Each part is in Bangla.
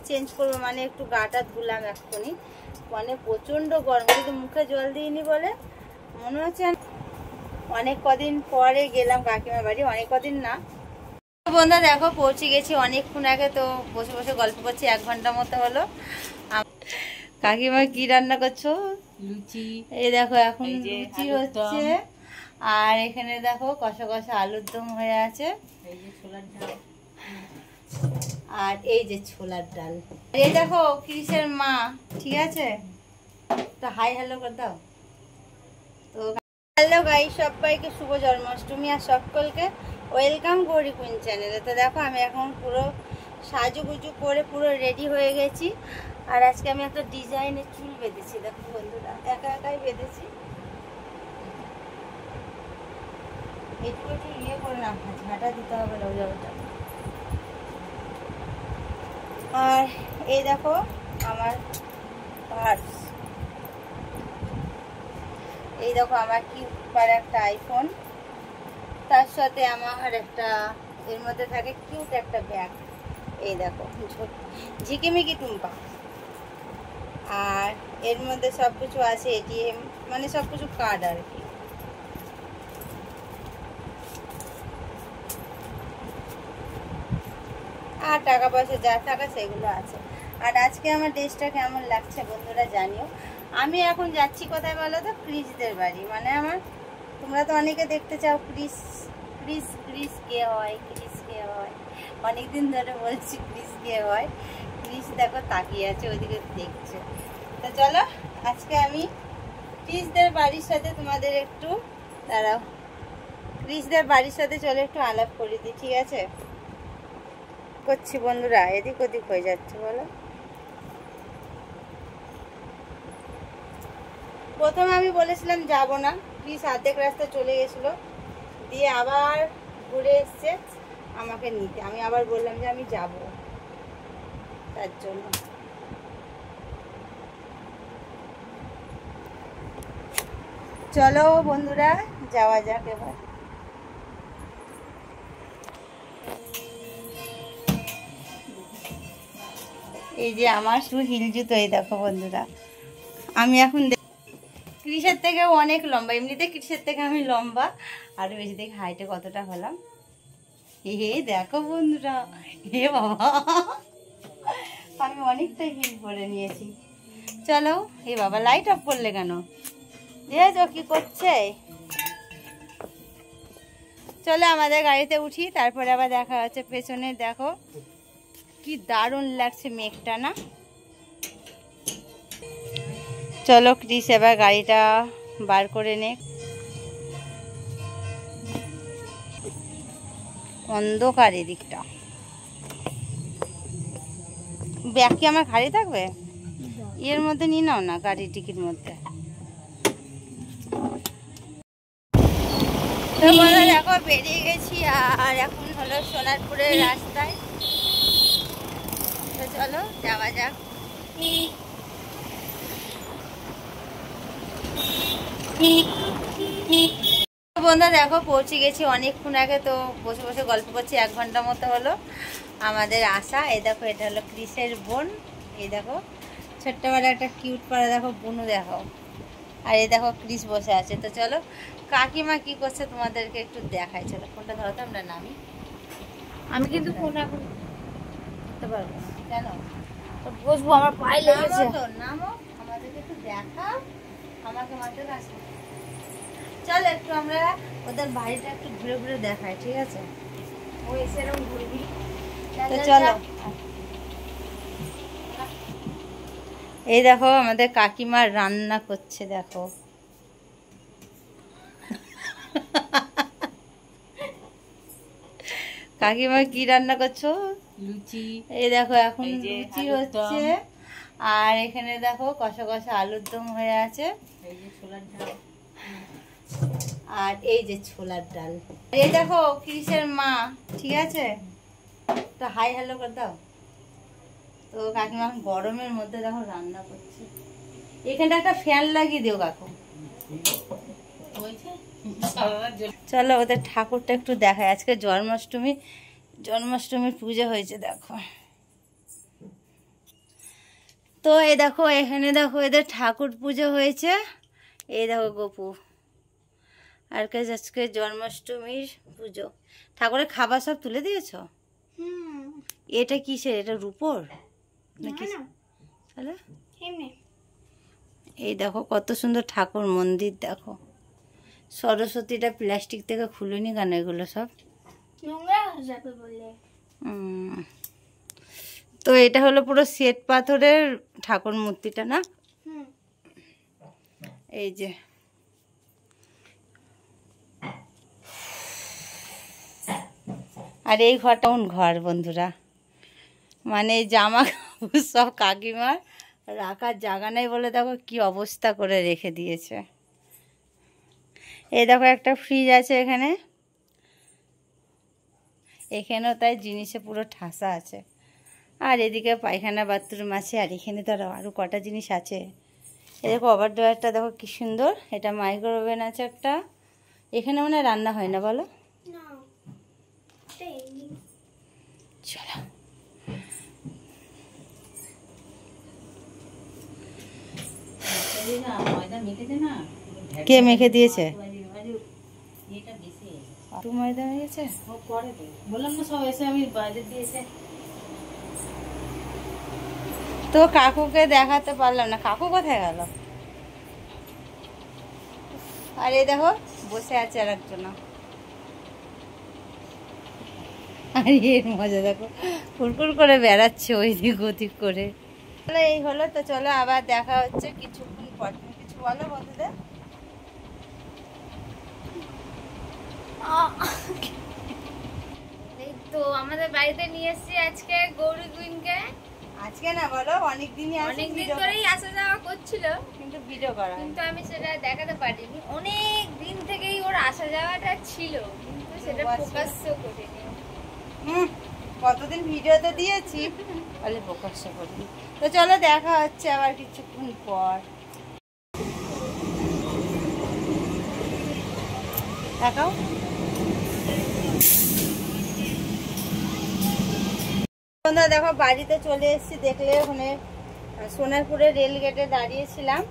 চেঞ্জ করবো, মানে একটু গাটা ধুলাম এক্ষুনি, মানে প্রচণ্ড গরম, কিন্তু মুখে জল দিইনি বলে মনে হচ্ছে অনেক কদিন পরে গেলাম কাকিমার বাড়ি, অনেক কদিন না। বন্ধুরা দেখো পৌঁছে গেছি অনেকক্ষণ আগে, তো বসে বসে গল্প করছি, 1 ঘন্টা মতো হলো। কাকিমা কি রান্না করছো? লুচি। এই দেখো এখন লুচি হচ্ছে, আর এখানে দেখো কষা কষা আলুর দম হয়ে আছে, এই যে ছোলার ডাল, আর এই যে ছোলার ডাল। এই দেখো ক্রিসের মা, ঠিক আছে, তো হাই হ্যালো করে দাও। তো হ্যালো গাইস, সবাইকে শুভ জন্মাষ্টমী, আর সকলকে ওয়েলকাম গৌরী কুইন চ্যানেলে। তো দেখো আমি এখন পুরো সাজুগুজু করে পুরো রেডি হয়ে গেছি, আর আজকে আমি একটা ডিজাইনের চুল বেঁধেছি, দেখো বন্ধুরা একা একাই বেঁধেছি। একটু একটু ইয়ে করে না, ঝাঁটা দিতে হবে না ওটা। আর এই দেখো আমার পার্স, এই দেখো আমার কিউট একটা আইফোন, তার সাথে আমার একটা এর মধ্যে থাকে কিউট একটা ব্যাগ, এই দেখো ঝিকিমিকি টুম্পা, আর এর মধ্যে সব কিছু আছে, এটিএম মানে সব কিছু কার্ড আর কি। আর টাকা পয়সা যা টাকা সেগুলো আছে। আর আজকে আমার ড্রেসটা কেমন লাগছে বন্ধুরা জানিও। আমি এখন যাচ্ছি কোথায় বলো তো, ক্রিসদের বাড়ি, মানে আমার, তোমরা তো অনেকে দেখতে চাও ক্রিস ক্রিস ক্রিস কে হয়, ক্রিস কে হয়, অনেকদিন ধরে বলছি ক্রিস কে হয়। ক্রিস দেখো তাকিয়ে আছে ওইদিকে দেখছে। তো চলো আজকে আমি ক্রিসদের বাড়ির সাথে তোমাদের একটু দাঁড়াও, ক্রিসদের বাড়ির সাথে চলো একটু আলাপ করে দিই, ঠিক আছে? করছি বন্ধুরা, এদিক ওদিক হয়ে যাচ্ছে বলো। প্রথমে আমি বলেছিলাম যাব না, প্লিজ অর্ধেক রাস্তা চলে গেছিলো, দিয়ে আবার ঘুরে এসছে আমাকে নিতে, আমি আবার বললাম যে আমি যাব, তার জন্য। চলো বন্ধুরা যাওয়া যাক এবার। এই যে আমার শুধু হিল জুতো, এই দেখো বন্ধুরা, আমি এখন ক্রিসের থেকে অনেক লম্বা, এমনিতে ক্রিসের থেকে আমি লম্বা, আরো বেশি দেখি হাইটে কতটা হলাম। হে দেখো বন্ধুরা, হে বাবা আমি অনেকটাই হিল পরে নিয়েছি। চলো, হে বাবা লাইট অফ করলে কেন? দেখো কি করছে। চলো আমাদের গাড়িতে উঠি, তারপরে আবার দেখা হচ্ছে পেছনে। দেখো কি দারুণ লাগছে মেঘটা না। চলো ক্রিস এবার গাড়িটা বার করে নে, অন্ধকার এদিকটা। ব্যাগ কি আমার খালি থাকবে? এর মধ্যে নিয়ে নাও না, গাড়ির টিকির মধ্যে। দেখো বেরিয়ে গেছি, আর এখন হলো সোনারপুরের রাস্তায়। তো চলো যাওয়া যাক। বন্ধুরা দেখো পৌঁছে গেছি অনেকক্ষণ আগে, তো বসে বসে গল্প করছি, 1 ঘন্টা মতো হলো আমাদের আসা। এই দেখো এটা হলো ক্রিসের বোন, এই দেখো ছোট্টবেলা একটা কিউট পাড়া, দেখো বোনও দেখো, আর এই দেখো ক্রিস বসে আছে। তো চলো কাকিমা কি করছে তোমাদেরকে একটু দেখাই। চলো ফোনটা ধরো তো, আমরা নামি। আমি কিন্তু ফোন এখন করতে পারবো না, কেন? তো বসবো, আমার পায়ে লেগেছে। নামো, আমাদেরকে একটু দেখাও, আমাকে মাত্র কাছে। চল একটু আমরা ওদের বাড়িটা একটু ঘুরে ঘুরে দেখাই, ঠিক আছে? ও এসে এরকম ঘুরবি। তো চলো। এই দেখো আমাদের কাকিমা রান্না করছে, দেখো কাকিমা কি রান্না করছো? লুচি। এই দেখো এখন লুচি হচ্ছে, আর এখানে দেখো কষা কষা আলুর দম হয়ে আছে, এই যে ছোলার ডাল, আর এই যে ছোলার ডাল। এই দেখো ক্রিসের মা, ঠিক আছে, তো হাই হ্যালো করে দাও। তো কাকিমা গরমের মধ্যে দেখো রান্না করছে, এখানটা একটা ফ্যান লাগিয়ে দিও কাকু। চলো ওদের ঠাকুরটা একটু দেখায়, আজকে জন্মাষ্টমীর পুজো হয়েছে, দেখো তো এই দেখো এখানে দেখো এদের ঠাকুর পুজো হয়েছে। এই দেখো গোপু আর কে আজকে জন্মাষ্টমীর পুজো। ঠাকুরের খাবার সব তুলে দিয়েছো? এটা কিসের? এটা রূপোর নাকি? তাহলে এই দেখো কত সুন্দর ঠাকুর মন্দির। দেখো সরস্বতীটা প্লাস্টিক থেকে খুলেনি কেন? এগুলো সব তো এটা হলো পুরো শ্বেত পাথরের ঠাকুর মূর্তিটা না? এই যে আর এই ঘরটা কোন ঘর বন্ধুরা? মানে জামা কাপড় সব কাকিমার রাখার জায়গা নেই বলে দেখো কি অবস্থা করে রেখে দিয়েছে। এই দেখো একটা ফ্রিজ আছে এখানে, এখানেও তাই জিনিসে পুরো ঠাসা আছে। আর এদিকে পায়খানা বাথরুম আছে। আর এখানে তো আরও কটা জিনিস আছে। এই দেখো ওভার ড্রয়ারটা দেখো কি সুন্দর। এটা মাইক্রো ওভেন আছে একটা। এখানে মনে হয় রান্না হয় না বলো? চলো কে মেখে দিয়েছে? ময়দা হয়ে গেছে বললাম না, সব এসে আমি বাইরে দিয়েছে। তো কাকুকে দেখাতে পারলাম না, কাকু কোথায় গেল? আর এই দেখো বসে আছে আর একজন। আর এর মজা দেখো, কুরকুর করে বেড়াচ্ছে ওই দিক ওদিক করে। এই হলো তো, চলো আবার দেখা হচ্ছে কিছুক্ষণ পর। তুমি কিছু বলো বন্ধুদের। এই তো আমাদের বাড়িতে নিয়ে এসেছি আজকে গৌরী কুইনকে। আজকে না বলো, অনেকদিন ধরেই আসা যাওয়া করছিল, কিন্তু ভিডিও করা, কিন্তু আমি সেটা দেখাতে পারিনি। অনেক দিন থেকেই ওর আসা যাওয়াটা ছিল, কিন্তু সেটা প্রকাশ্য করিনি। কতদিন ভিডিও তো দিয়েছি, বলে প্রকাশ্য করিনি। তো চলো দেখা হচ্ছে আবার কিছুক্ষণ পর। দেখাও বন্ধুরা, দেখো বাড়িতে চলে এসেছি। দেখলে ওখানে সোনারপুরে রেল গেটে দাঁড়িয়েছিলাম।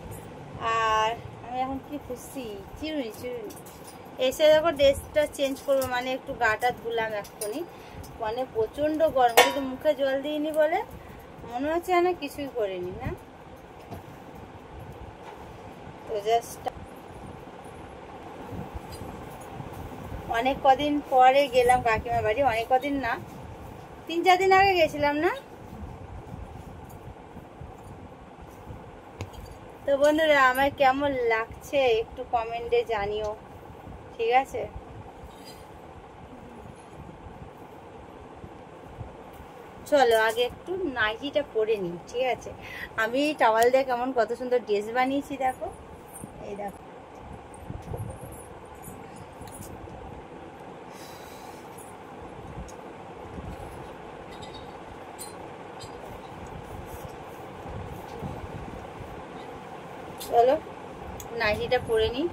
আর আমি এখন কি খুশি, চিরুনি চিরুনি এসে দেখো ড্রেসটা চেঞ্জ করবো, মানে একটু গাটা ধুলাম এক্ষুনি। মানে প্রচণ্ড গরম, কিন্তু মুখে জল দিইনি বলে মনে হচ্ছে না কিছুই করিনি না। তো জাস্ট অনেক কদিন পরে গেলাম কাকিমার বাড়ি। অনেক কদিন না, 3-4 দিন আগে গেছিলাম না। তো বন্ধুরা আমার কেমন লাগছে একটু কমেন্টে জানিও, ঠিক আছে? চলো আগে একটু নাইটিটা পরে নিই, ঠিক আছে? আমি টাওয়াল দিয়ে কেমন কত সুন্দর ড্রেস বানিয়েছি দেখো। এই দেখো চলো নাইটিটা পরে নিই।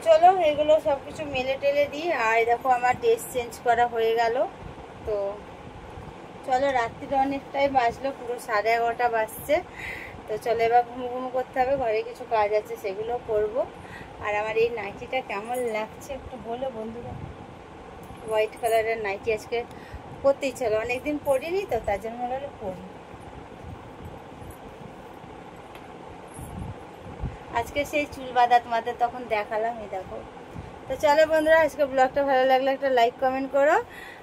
চলো এগুলো সব কিছু মেলে টেলে দিই। আর দেখো আমার ড্রেস চেঞ্জ করা হয়ে গেল। তো চলো রাত্রিটা অনেকটাই বাজলো, পুরো 11:30 বাজছে। তো চলো এবার ঘুমো করতে হবে, ঘরে কিছু কাজ আছে সেগুলো করব। আর আমার এই নাইটিটা কেমন লাগছে একটু বলো বন্ধুরা। হোয়াইট কালারের নাইটি আজকে পরতেই চলো, অনেকদিন পরিনি তো তার জন্য মনে হলো পরি। আজকে সেই চুল বাঁধা তোমাদের তখন দেখালাম, এই দেখো। তো চলো বন্ধুরা, আজকে ব্লগটা ভালো লাগলে একটা লাইক কমেন্ট করো।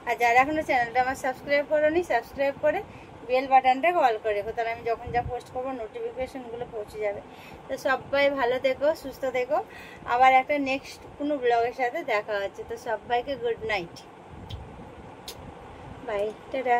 আর যারা এখনো চ্যানেলটা আমার সাবস্ক্রাইব করোনি, সাবস্ক্রাইব করে বেল বাটনটা অল করে রেখো, তাহলে আমি যখন যা পোস্ট করবো নোটিফিকেশনগুলো পৌঁছে যাবে। তো সবাই ভালো থেকো, সুস্থ থেকো। আবার একটা নেক্সট কোনো ব্লগের সাথে দেখা হচ্ছে। তো সবাইকে গুড নাইট, বাই, টাটা।